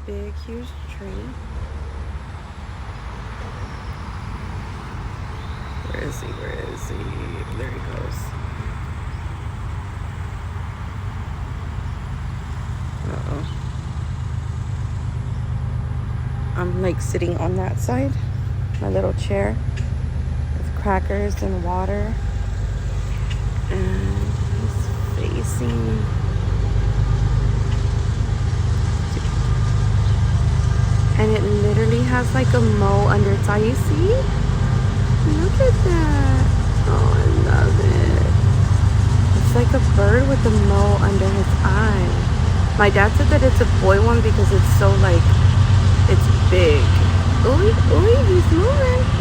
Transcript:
big, huge tree. Where is he? Where is he? There he goes. Uh-oh. I'm like sitting on that side, my little chair with crackers and water. And he's facing. And it literally has like a mole under its eye. You see? Look at that. Oh, I love it. It's like a bird with a mole under his eye. My dad said that it's a boy one because it's so like, it's big. Ooh, ooh, he's moving.